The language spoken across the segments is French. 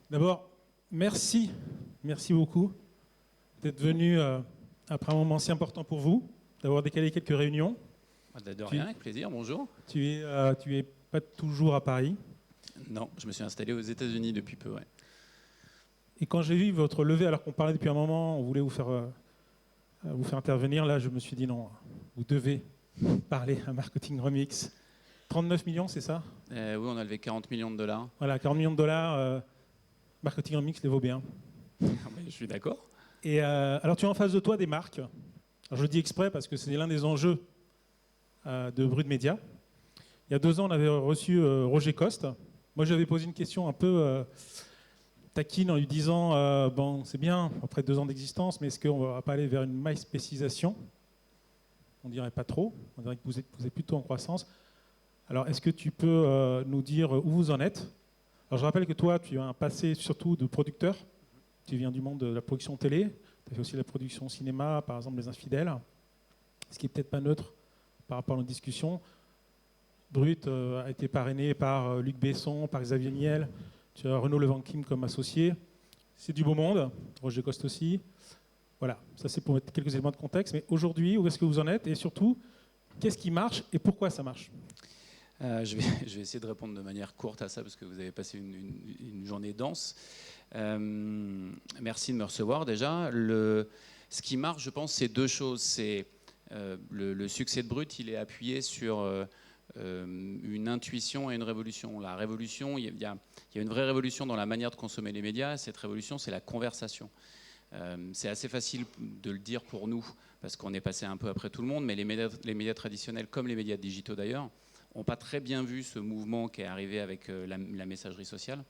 D'abord, merci, merci beaucoup d'être venu après un moment si important pour vous, d'avoir décalé quelques réunions. De rien, avec plaisir, bonjour. Tu es pas toujours à Paris. Non, je me suis installé aux États-Unis depuis peu, ouais. Et quand j'ai vu votre levée, alors qu'on parlait depuis un moment, on voulait vous faire intervenir, là je me suis dit non, vous devez parler à Marketing Remix. 39 millions, c'est ça? Oui, on a levé 40 millions de dollars. Voilà, 40 millions de dollars, Marketing Remix les vaut bien. Je suis d'accord. Et alors tu as en face de toi des marques. Alors, je le dis exprès parce que c'est l'un des enjeux de Brut Média. Il y a 2 ans, on avait reçu Roger Coste. Moi, j'avais posé une question un peu taquine en lui disant bon, c'est bien, après 2 ans d'existence, mais est-ce qu'on ne va pas aller vers une MySpacisation? On dirait pas trop. On dirait que vous êtes plutôt en croissance. Alors, est-ce que tu peux nous dire où vous en êtes? Alors, je rappelle que toi, tu as un passé surtout de producteur. Tu viens du monde de la production télé. Tu as fait aussi la production cinéma, par exemple Les Infidèles, ce qui est peut-être pas neutre par rapport à notre discussion. Brut a été parrainé par Luc Besson, par Xavier Niel. Tu as Renaud Levanquin comme associé. C'est du beau monde. Roger Coste aussi. Voilà, ça c'est pour mettre quelques éléments de contexte. Mais aujourd'hui, où est-ce que vous en êtes? Et surtout, qu'est-ce qui marche et pourquoi ça marche? Je vais essayer de répondre de manière courte à ça parce que vous avez passé une journée dense. Merci de me recevoir déjà. Ce qui marche, je pense, c'est 2 choses. C'est le succès de Brut, il est appuyé sur une intuition et une révolution. La révolution, il y a une vraie révolution dans la manière de consommer les médias. Cette révolution, c'est la conversation. C'est assez facile de le dire pour nous parce qu'on est passé un peu après tout le monde, mais les médias traditionnels, comme les médias digitaux d'ailleurs, n'ont pas très bien vu ce mouvement qui est arrivé avec la messagerie sociale.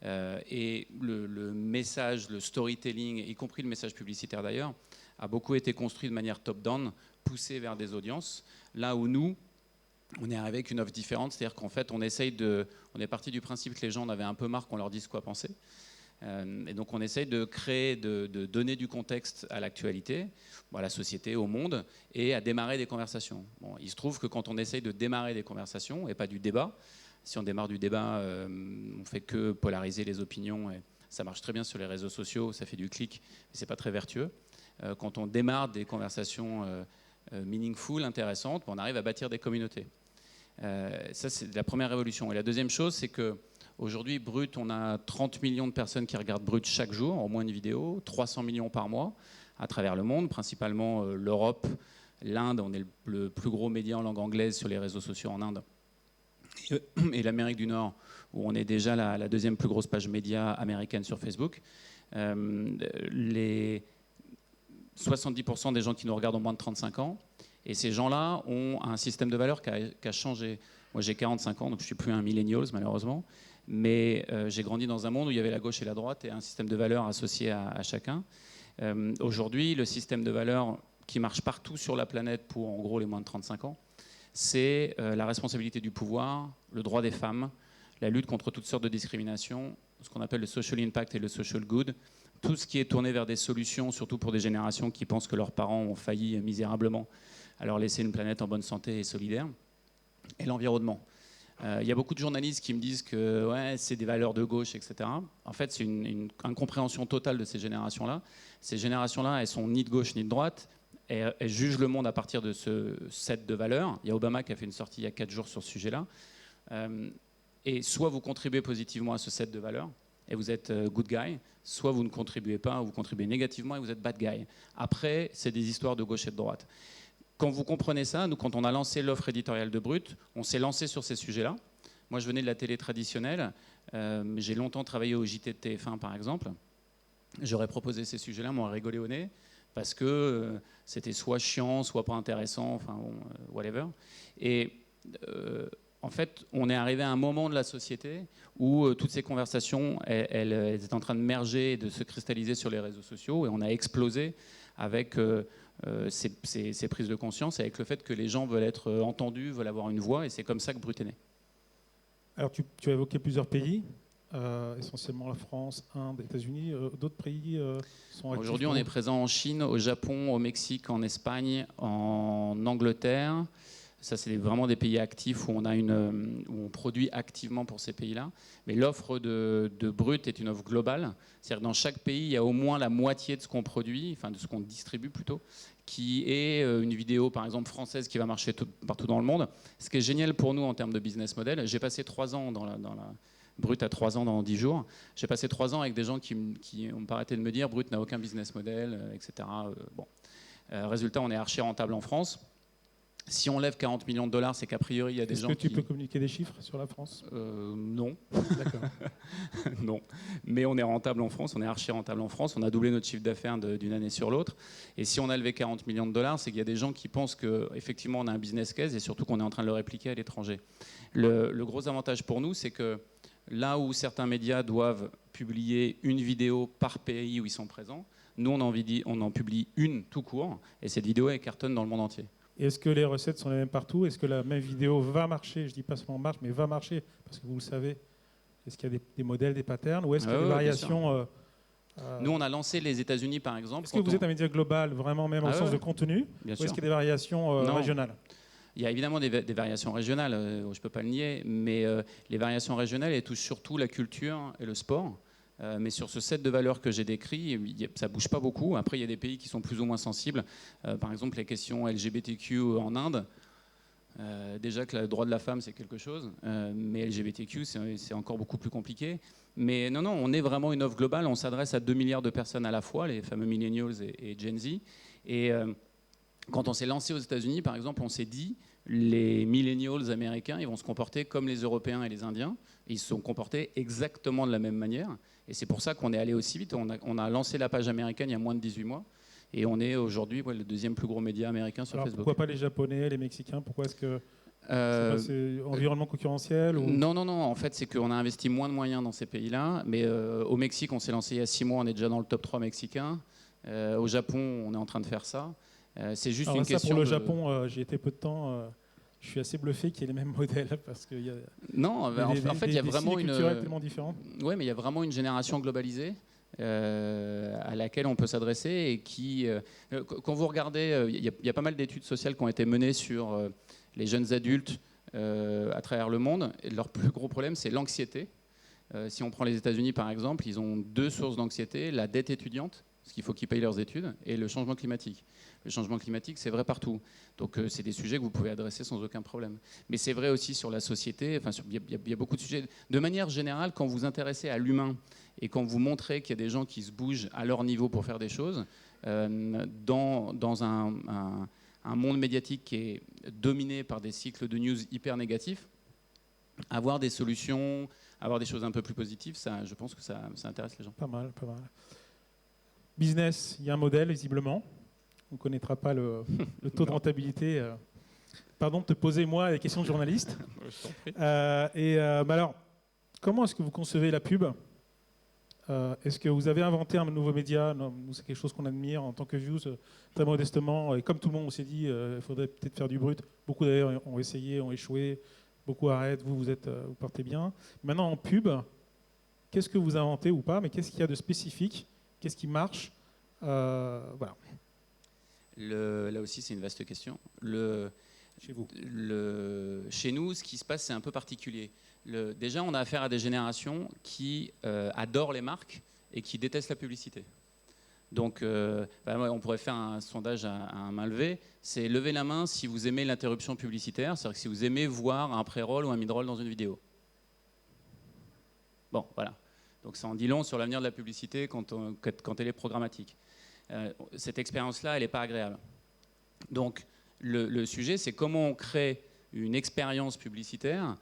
Et le message, le storytelling, y compris le message publicitaire d'ailleurs, a beaucoup été construit de manière top-down, poussé vers des audiences. Là où nous, on est arrivé avec une offre différente, c'est-à-dire qu'en fait, on est parti du principe que les gens en avaient un peu marre qu'on leur dise quoi penser. Et donc on essaye de créer, de donner du contexte à l'actualité, à la société, au monde, et à démarrer des conversations. Bon, il se trouve que quand on essaye de démarrer des conversations, et pas du débat, si on démarre du débat, on fait que polariser les opinions, et ça marche très bien sur les réseaux sociaux, ça fait du clic, mais c'est pas très vertueux. Quand on démarre des conversations meaningful, intéressantes, on arrive à bâtir des communautés. Ça, c'est la première révolution. Et la deuxième chose, c'est que aujourd'hui, Brut, on a 30 millions de personnes qui regardent Brut chaque jour, au moins une vidéo, 300 millions par mois, à travers le monde, principalement l'Europe, l'Inde, on est le plus gros média en langue anglaise sur les réseaux sociaux en Inde, et l'Amérique du Nord, où on est déjà la 2e plus grosse page média américaine sur Facebook. Les 70% des gens qui nous regardent ont moins de 35 ans, et ces gens-là ont un système de valeurs qui a changé. Moi, j'ai 45 ans, donc je ne suis plus un millennial, malheureusement. Mais j'ai grandi dans un monde où il y avait la gauche et la droite et un système de valeurs associé à chacun. Aujourd'hui, le système de valeurs qui marche partout sur la planète pour, en gros, les moins de 35 ans, c'est la responsabilité du pouvoir, le droit des femmes, la lutte contre toutes sortes de discriminations, ce qu'on appelle le social impact et le social good, tout ce qui est tourné vers des solutions, surtout pour des générations qui pensent que leurs parents ont failli misérablement à leur laisser une planète en bonne santé et solidaire, et l'environnement. Il y a beaucoup de journalistes qui me disent que ouais, c'est des valeurs de gauche, etc. En fait, c'est une incompréhension totale de ces générations-là. Ces générations-là, elles sont ni de gauche ni de droite. Elles jugent le monde à partir de ce set de valeurs. Il y a Obama qui a fait une sortie il y a 4 jours sur ce sujet-là. Et soit vous contribuez positivement à ce set de valeurs, et vous êtes good guy, soit vous ne contribuez pas, ou vous contribuez négativement et vous êtes bad guy. Après, c'est des histoires de gauche et de droite. Quand vous comprenez ça, nous, quand on a lancé l'offre éditoriale de Brut, on s'est lancé sur ces sujets-là. Moi, je venais de la télé traditionnelle. J'ai longtemps travaillé au JT de TF1, par exemple. J'aurais proposé ces sujets-là, m'aurait rigolé au nez, parce que c'était soit chiant, soit pas intéressant, enfin bon, whatever. Et en fait, on est arrivé à un moment de la société où toutes ces conversations, elles étaient en train de merger et de se cristalliser sur les réseaux sociaux, et on a explosé avec ces prises de conscience, avec le fait que les gens veulent être entendus, veulent avoir une voix, et c'est comme ça que Brut est né. Alors tu as évoqué plusieurs pays, essentiellement la France, Inde, États-Unis. D'autres pays sont actifs? Aujourd'hui, on est présent en Chine, au Japon, au Mexique, en Espagne, en Angleterre, Ça, c'est vraiment des pays actifs où on produit activement pour ces pays-là. Mais l'offre de brut est une offre globale. C'est-à-dire que dans chaque pays, il y a au moins la moitié de ce qu'on produit, enfin de ce qu'on distribue plutôt, qui est une vidéo, par exemple, française qui va marcher partout dans le monde. Ce qui est génial pour nous en termes de business model, j'ai passé 3 ans dans la Brut à 3 ans dans 10 jours. J'ai passé 3 ans avec des gens qui ont pas arrêté de me dire Brut n'a aucun business model, etc. Bon. Résultat, on est archi rentable en France. Si on lève 40 millions de dollars, c'est qu'a priori, il y a des gens qui... Est-ce que tu peux communiquer des chiffres sur la France ? Non. D'accord. Non. Mais on est rentable en France, on est archi rentable en France. On a doublé notre chiffre d'affaires d'une année sur l'autre. Et si on a levé 40 millions de dollars, c'est qu'il y a des gens qui pensent qu'effectivement, on a un business case et surtout qu'on est en train de le répliquer à l'étranger. Le gros avantage pour nous, c'est que là où certains médias doivent publier une vidéo par pays où ils sont présents, nous, on en publie une tout court. Et cette vidéo, elle cartonne dans le monde entier. Est-ce que les recettes sont les mêmes partout ? Est-ce que la même vidéo va marcher ? Je ne dis pas seulement marche, mais va marcher, parce que vous le savez. Est-ce qu'il y a des modèles, des patterns, ou est-ce qu'il y a des variations Nous, on a lancé les États-Unis, par exemple. Est-ce que vous êtes un média global, vraiment même au sens de contenu, ou est-ce qu'il y a des variations régionales ? Il y a évidemment des variations régionales, je ne peux pas le nier, mais les variations régionales, elles touchent surtout la culture et le sport. Mais sur ce set de valeurs que j'ai décrit, ça ne bouge pas beaucoup. Après, il y a des pays qui sont plus ou moins sensibles. Par exemple, les questions LGBTQ en Inde. Déjà que le droit de la femme, c'est quelque chose. Mais LGBTQ, c'est encore beaucoup plus compliqué. Mais non, on est vraiment une offre globale. On s'adresse à 2 milliards de personnes à la fois, les fameux millennials et Gen Z. Et quand on s'est lancé aux États-Unis, par exemple, on s'est dit les millennials américains, ils vont se comporter comme les Européens et les Indiens. Ils se sont comportés exactement de la même manière. Et c'est pour ça qu'on est allé aussi vite. On a lancé la page américaine il y a moins de 18 mois. Et on est aujourd'hui le 2e plus gros média américain sur Facebook. Pourquoi pas les Japonais, les Mexicains ? Pourquoi est-ce que c'est environnement concurrentiel ou... Non. En fait, c'est qu'on a investi moins de moyens dans ces pays-là. Mais au Mexique, on s'est lancé il y a 6 mois. On est déjà dans le top 3 mexicain. Au Japon, on est en train de faire ça. C'est juste une question. Pour le Japon, j'y étais peu de temps. Je suis assez bluffé qu'il y ait les mêmes modèles parce qu'il y a. Non, en fait, il y a vraiment une. Tellement différents. Oui, mais il y a vraiment une génération globalisée à laquelle on peut s'adresser et qui. Quand vous regardez, il y a pas mal d'études sociales qui ont été menées sur les jeunes adultes à travers le monde. Et leur plus gros problème, c'est l'anxiété. Si on prend les États-Unis par exemple, ils ont 2 sources d'anxiété la dette étudiante, parce qu'il faut qu'ils payent leurs études, et le changement climatique. Le changement climatique, c'est vrai partout. Donc, c'est des sujets que vous pouvez adresser sans aucun problème. Mais c'est vrai aussi sur la société. Enfin, il y a beaucoup de sujets. De manière générale, quand vous vous intéressez à l'humain et quand vous montrez qu'il y a des gens qui se bougent à leur niveau pour faire des choses, dans un monde médiatique qui est dominé par des cycles de news hyper négatifs, avoir des solutions, avoir des choses un peu plus positives, ça, je pense que ça intéresse les gens. Pas mal. Business, il y a un modèle, visiblement. On ne connaîtra pas le taux de rentabilité. Pardon de te poser, moi, les questions de journaliste. Je t'en prie. Alors, comment est-ce que vous concevez la pub ? Est-ce que vous avez inventé un nouveau média ? Nous, c'est quelque chose qu'on admire en tant que Views, très modestement. Et comme tout le monde, on s'est dit il faudrait peut-être faire du brut. Beaucoup d'ailleurs ont essayé, ont échoué. Beaucoup arrêtent. Vous partez bien. Maintenant, en pub, qu'est-ce que vous inventez ou pas ? Mais qu'est-ce qu'il y a de spécifique ? Qu'est-ce qui marche ? Voilà. Là aussi, c'est une vaste question. Chez vous. Chez nous, ce qui se passe, c'est un peu particulier. Déjà, on a affaire à des générations qui adorent les marques et qui détestent la publicité. Donc, on pourrait faire un sondage à main levée. C'est lever la main si vous aimez l'interruption publicitaire, c'est-à-dire que si vous aimez voir un pré-roll ou un mid-roll dans une vidéo. Bon, voilà. Donc, ça en dit long sur l'avenir de la publicité quand elle est programmatique. Cette expérience-là, elle n'est pas agréable. Donc, le sujet, c'est comment on crée une expérience publicitaire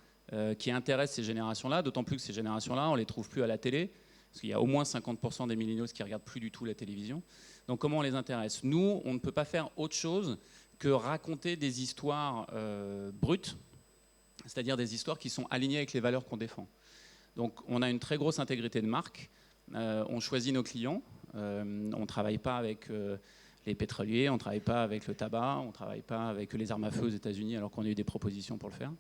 qui intéresse ces générations-là, d'autant plus que ces générations-là, on ne les trouve plus à la télé, parce qu'il y a au moins 50% des millennials qui ne regardent plus du tout la télévision. Donc, comment on les intéresse ? Nous, on ne peut pas faire autre chose que raconter des histoires brutes, c'est-à-dire des histoires qui sont alignées avec les valeurs qu'on défend. Donc, on a une très grosse intégrité de marque, on choisit nos clients, on ne travaille pas avec les pétroliers, on ne travaille pas avec le tabac, on ne travaille pas avec les armes à feu aux États-Unis, alors qu'on a eu des propositions pour le faire.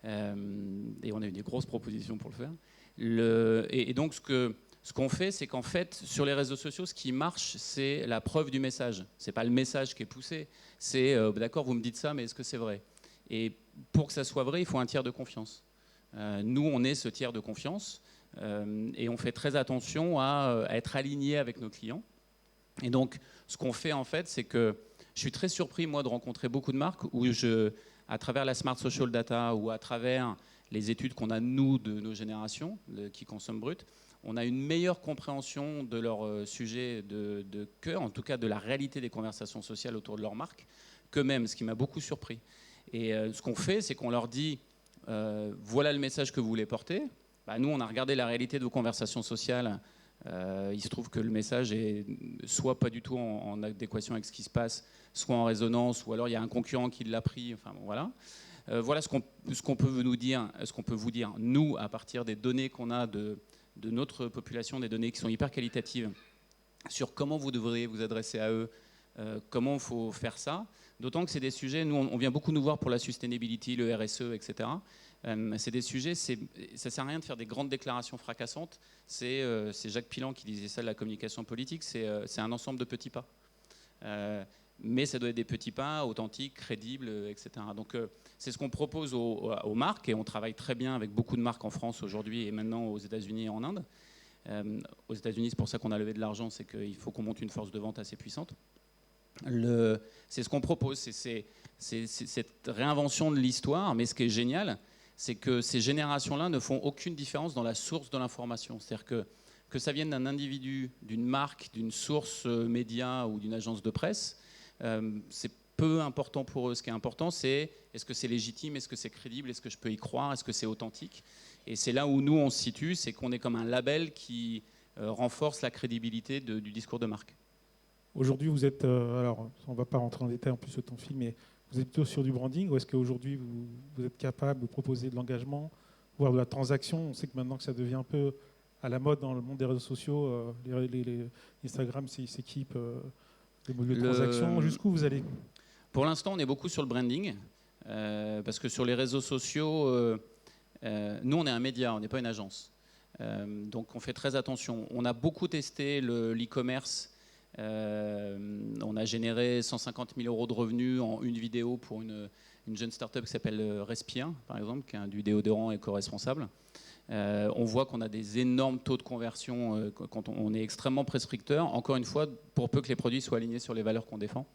Et on a eu des grosses propositions pour le faire. Et donc, ce qu'on fait, c'est qu'en fait, sur les réseaux sociaux, ce qui marche, c'est la preuve du message. Ce n'est pas le message qui est poussé, c'est d'accord, vous me dites ça, mais est-ce que c'est vrai ? Et pour que ça soit vrai, il faut un tiers de confiance. Nous, on est ce tiers de confiance et on fait très attention à être aligné avec nos clients. Et donc, ce qu'on fait en fait, c'est que je suis très surpris, moi, de rencontrer beaucoup de marques où à travers la Smart Social Data ou à travers les études qu'on a, nous, de nos générations, qui consomment brut, on a une meilleure compréhension de leur sujet de cœur, en tout cas de la réalité des conversations sociales autour de leur marque, qu'eux-mêmes, ce qui m'a beaucoup surpris. Et ce qu'on fait, c'est qu'on leur dit, voilà le message que vous voulez porter. Bah, nous, on a regardé la réalité de vos conversations sociales. Il se trouve que le message est soit pas du tout en adéquation avec ce qui se passe, soit en résonance, ou alors il y a un concurrent qui l'a pris. Enfin, bon, voilà. Voilà ce qu'on peut nous dire, ce qu'on peut vous dire, nous, à partir des données qu'on a de notre population, des données qui sont hyper qualitatives, sur comment vous devriez vous adresser à eux, comment il faut faire ça. D'autant que c'est des sujets, nous, on vient beaucoup nous voir pour la sustainability, le RSE, etc. C'est des sujets, ça ne sert à rien de faire des grandes déclarations fracassantes. C'est Jacques Pilan qui disait ça de la communication politique, c'est un ensemble de petits pas. Mais ça doit être des petits pas authentiques, crédibles, etc. Donc c'est ce qu'on propose aux marques, et on travaille très bien avec beaucoup de marques en France aujourd'hui et maintenant aux États-Unis et en Inde. Aux États-Unis, c'est pour ça qu'on a levé de l'argent, c'est qu'il faut qu'on monte une force de vente assez puissante. C'est ce qu'on propose, c'est cette réinvention de l'histoire, mais ce qui est génial, c'est que ces générations-là ne font aucune différence dans la source de l'information. C'est-à-dire que ça vienne d'un individu, d'une marque, d'une source média ou d'une agence de presse, c'est peu important pour eux. Ce qui est important, c'est est-ce que c'est légitime, est-ce que c'est crédible, est-ce que je peux y croire, est-ce que c'est authentique. Et c'est là où nous, on se situe, c'est qu'on est comme un label qui renforce la crédibilité du discours de marque. Aujourd'hui, vous êtes, alors on ne va pas rentrer en détail, en plus le temps file, mais vous êtes plutôt sur du branding, ou est-ce qu'aujourd'hui vous êtes capable de proposer de l'engagement, voire de la transaction? On sait que maintenant que ça devient un peu à la mode dans le monde des réseaux sociaux, les Instagram s'équipent des modules de transaction. Jusqu'où vous allez? Pour l'instant, on est beaucoup sur le branding, parce que sur les réseaux sociaux, nous on est un média, on n'est pas une agence. Donc on fait très attention. On a beaucoup testé l'e-commerce. On a généré 150 000 € de revenus en une vidéo pour une jeune start-up qui s'appelle Respire, par exemple, qui est du déodorant éco-responsable. On voit qu'on a des énormes taux de conversion quand on est extrêmement prescripteur, encore une fois, pour peu que les produits soient alignés sur les valeurs qu'on défend.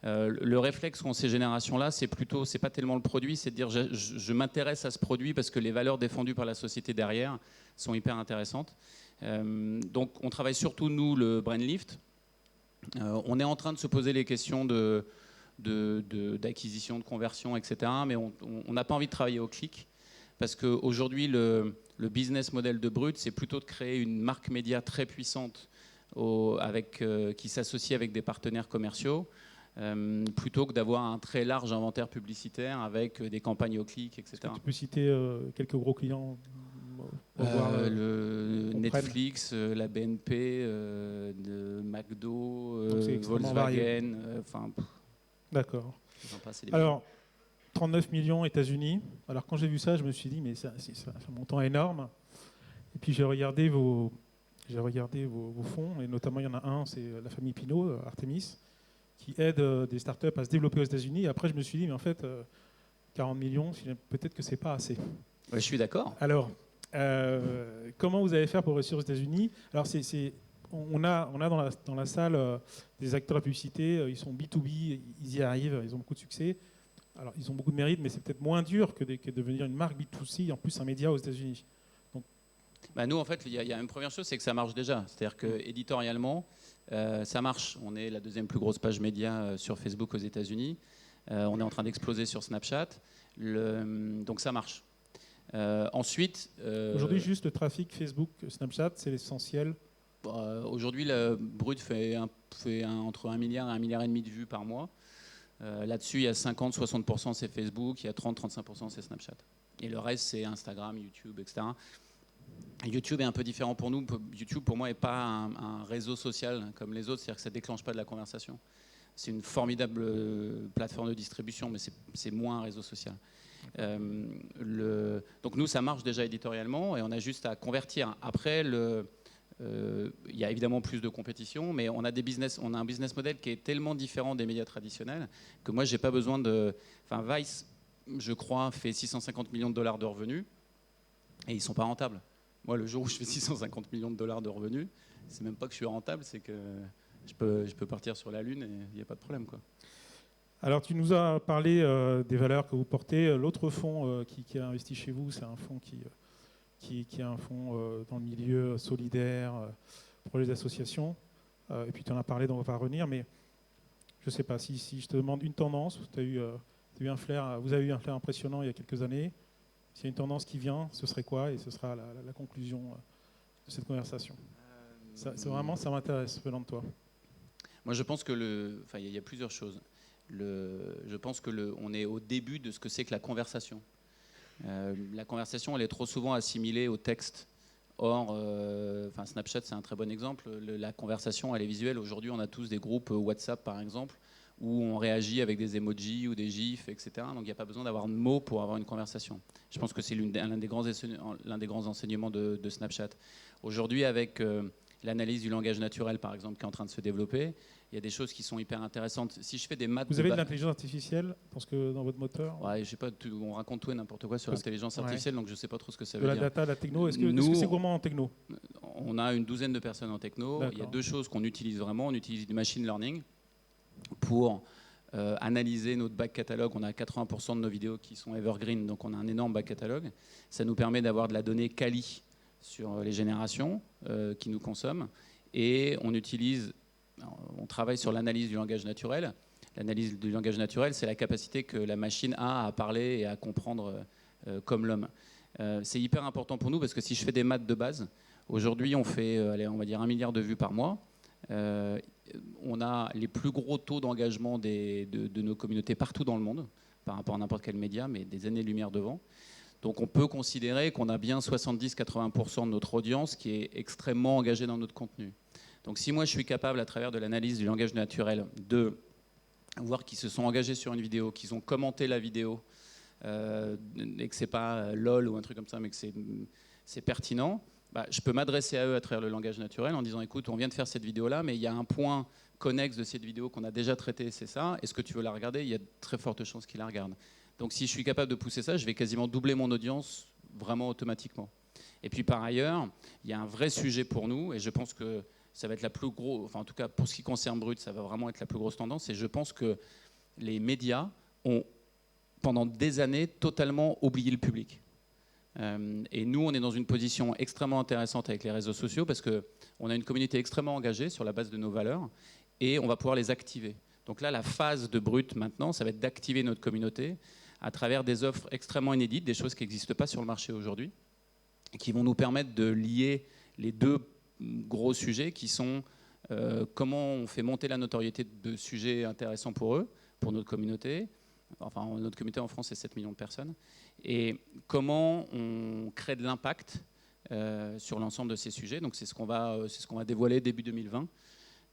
Le réflexe qu'ont ces générations-là, c'est pas tellement le produit, c'est de dire je m'intéresse à ce produit parce que les valeurs défendues par la société derrière sont hyper intéressantes. Donc on travaille surtout, nous, le Brain Lift. On est en train de se poser les questions d'acquisition, de conversion, etc. Mais on n'a pas envie de travailler au clic, parce qu'aujourd'hui, le business model de Brut, c'est plutôt de créer une marque média très puissante qui s'associe avec des partenaires commerciaux, plutôt que d'avoir un très large inventaire publicitaire avec des campagnes au clic, etc. Est-ce que tu peux citer quelques gros clients pour voir le Netflix, la BNP, de McDo, Volkswagen, D'accord. Alors, 39 millions États-Unis. Alors, quand j'ai vu ça, je me suis dit, mais c'est un montant énorme. Et puis, j'ai regardé vos fonds, et notamment, il y en a un, c'est la famille Pinault, Artemis, qui aide des startups à se développer aux États-Unis. Et après, je me suis dit, mais en fait, 40 millions, peut-être que c'est pas assez. Ouais, je suis d'accord. Alors, comment vous allez faire pour réussir aux États-Unis? Alors, on a dans la salle des acteurs de publicité, ils sont B2B, ils y arrivent, ils ont beaucoup de succès. Alors, ils ont beaucoup de mérite, mais c'est peut-être moins dur que de devenir une marque B2C, en plus un média aux États-Unis. Donc, nous, en fait, il y a une première chose, c'est que ça marche déjà. C'est-à-dire qu'éditorialement, ça marche. On est la deuxième plus grosse page média sur Facebook aux États-Unis. On est en train d'exploser sur Snapchat. Donc ça marche. Ensuite, aujourd'hui, juste le trafic Facebook, Snapchat, c'est l'essentiel. Aujourd'hui, le Brut fait entre 1 milliard et 1,5 milliard de vues par mois. Là-dessus, il y a 50-60% c'est Facebook, il y a 30-35% c'est Snapchat. Et le reste, c'est Instagram, YouTube, etc. YouTube est un peu différent pour nous. YouTube, pour moi, n'est pas un réseau social comme les autres, c'est-à-dire que ça ne déclenche pas de la conversation. C'est une formidable plateforme de distribution, mais c'est moins un réseau social. Donc nous, ça marche déjà éditorialement et on a juste à convertir. Après, il y a évidemment plus de compétition, mais on a un business model qui est tellement différent des médias traditionnels que moi, j'ai pas besoin de... Enfin, Vice, je crois, fait 650 millions de dollars de revenus et ils ne sont pas rentables. Moi, le jour où je fais 650 millions de dollars de revenus, c'est même pas que je suis rentable, c'est que je peux partir sur la Lune et il n'y a pas de problème, quoi. Alors, tu nous as parlé des valeurs que vous portez. L'autre fonds qui a investi chez vous, c'est un fonds qui est un fonds dans le milieu solidaire, projet d'association. Et puis, tu en as parlé, donc on va revenir. Mais je ne sais pas, si je te demande une tendance, vous avez eu un flair impressionnant il y a quelques années. S'il y a une tendance qui vient, ce serait quoi? Et ce sera la conclusion de cette conversation. Ça m'intéresse venant de toi. Moi, je pense que il y a plusieurs choses. Je pense que on est au début de ce que c'est que la conversation. La conversation, elle est trop souvent assimilée au texte. Or, Snapchat, c'est un très bon exemple. La conversation, elle est visuelle. Aujourd'hui, on a tous des groupes WhatsApp, par exemple, où on réagit avec des emojis ou des gifs, etc. Donc, il n'y a pas besoin d'avoir de mots pour avoir une conversation. Je pense que c'est l'un des grands enseignements de Snapchat. Aujourd'hui, avec l'analyse du langage naturel, par exemple, qui est en train de se développer, il y a des choses qui sont hyper intéressantes. Si je fais des maths... Vous avez de l'intelligence artificielle dans votre moteur? Ouais, je sais pas, on raconte tout et n'importe quoi sur l'intelligence artificielle, donc je ne sais pas trop ce que ça veut dire. De la data, la techno, est-ce que c'est gourmand en techno? On a une douzaine de personnes en techno. Il y a deux choses qu'on utilise vraiment. On utilise du machine learning pour analyser notre back catalogue. On a 80% de nos vidéos qui sont evergreen, donc on a un énorme back catalogue. Ça nous permet d'avoir de la donnée quali sur les générations qui nous consomment. Et on travaille sur l'analyse du langage naturel. L'analyse du langage naturel, c'est la capacité que la machine a à parler et à comprendre comme l'homme. C'est hyper important pour nous parce que si je fais des maths de base, aujourd'hui on fait, on va dire 1 milliard de vues par mois. On a les plus gros taux d'engagement de nos communautés partout dans le monde, par rapport à n'importe quel média, mais des années-lumière devant. Donc on peut considérer qu'on a bien 70-80% de notre audience qui est extrêmement engagée dans notre contenu. Donc si moi je suis capable, à travers de l'analyse du langage naturel, de voir qu'ils se sont engagés sur une vidéo, qu'ils ont commenté la vidéo, et que c'est pas lol ou un truc comme ça, mais que c'est pertinent, je peux m'adresser à eux à travers le langage naturel en disant écoute, on vient de faire cette vidéo-là, mais il y a un point connexe de cette vidéo qu'on a déjà traité, c'est ça, est-ce que tu veux la regarder? Il y a de très fortes chances qu'ils la regardent. Donc si je suis capable de pousser ça, je vais quasiment doubler mon audience vraiment automatiquement. Et puis par ailleurs, il y a un vrai sujet pour nous, et je pense que ça va être la plus grosse, enfin en tout cas pour ce qui concerne Brut, ça va vraiment être la plus grosse tendance, et je pense que les médias ont pendant des années totalement oublié le public. Et nous, on est dans une position extrêmement intéressante avec les réseaux sociaux parce qu'on a une communauté extrêmement engagée sur la base de nos valeurs et on va pouvoir les activer. Donc là, la phase de Brut maintenant, ça va être d'activer notre communauté à travers des offres extrêmement inédites, des choses qui n'existent pas sur le marché aujourd'hui, qui vont nous permettre de lier les deux gros sujets qui sont comment on fait monter la notoriété de sujets intéressants pour eux, pour notre communauté. Enfin, notre communauté en France, c'est 7 millions de personnes. Et comment on crée de l'impact sur l'ensemble de ces sujets. Donc c'est ce qu'on va dévoiler début 2020.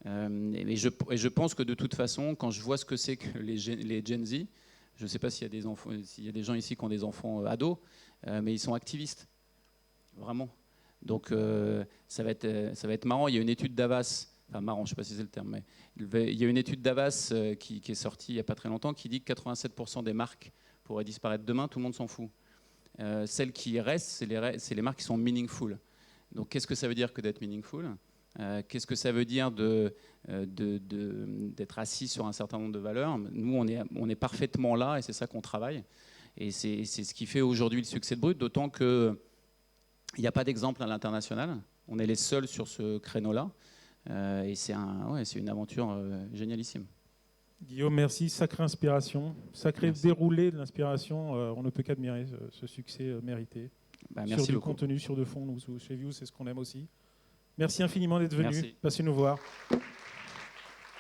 Et je pense que de toute façon, quand je vois ce que c'est que les Gen Z, je ne sais pas s'il y a des gens ici qui ont des enfants ados, mais ils sont activistes, vraiment. Donc ça va être marrant. Il y a une étude d'Avas, enfin marrant, je ne sais pas si c'est le terme, mais il y a une étude d'Avas qui est sortie il n'y a pas très longtemps qui dit que 87% des marques pourraient disparaître demain, tout le monde s'en fout. Celles qui restent, c'est les marques qui sont meaningful. Donc qu'est-ce que ça veut dire que d'être meaningful? Qu'est-ce que ça veut dire d'être assis sur un certain nombre de valeurs? Nous, on est parfaitement là et c'est ça qu'on travaille. Et c'est ce qui fait aujourd'hui le succès de Brut, d'autant qu'il n'y a pas d'exemple à l'international. On est les seuls sur ce créneau-là. Et c'est une aventure génialissime. Guillaume, merci. Sacrée inspiration, sacré déroulé de l'inspiration. On ne peut qu'admirer ce succès mérité. Merci sur du beaucoup. Contenu, sur de fond, nous, chez View, c'est ce qu'on aime aussi. Merci infiniment d'être venu. Merci. Passez nous voir.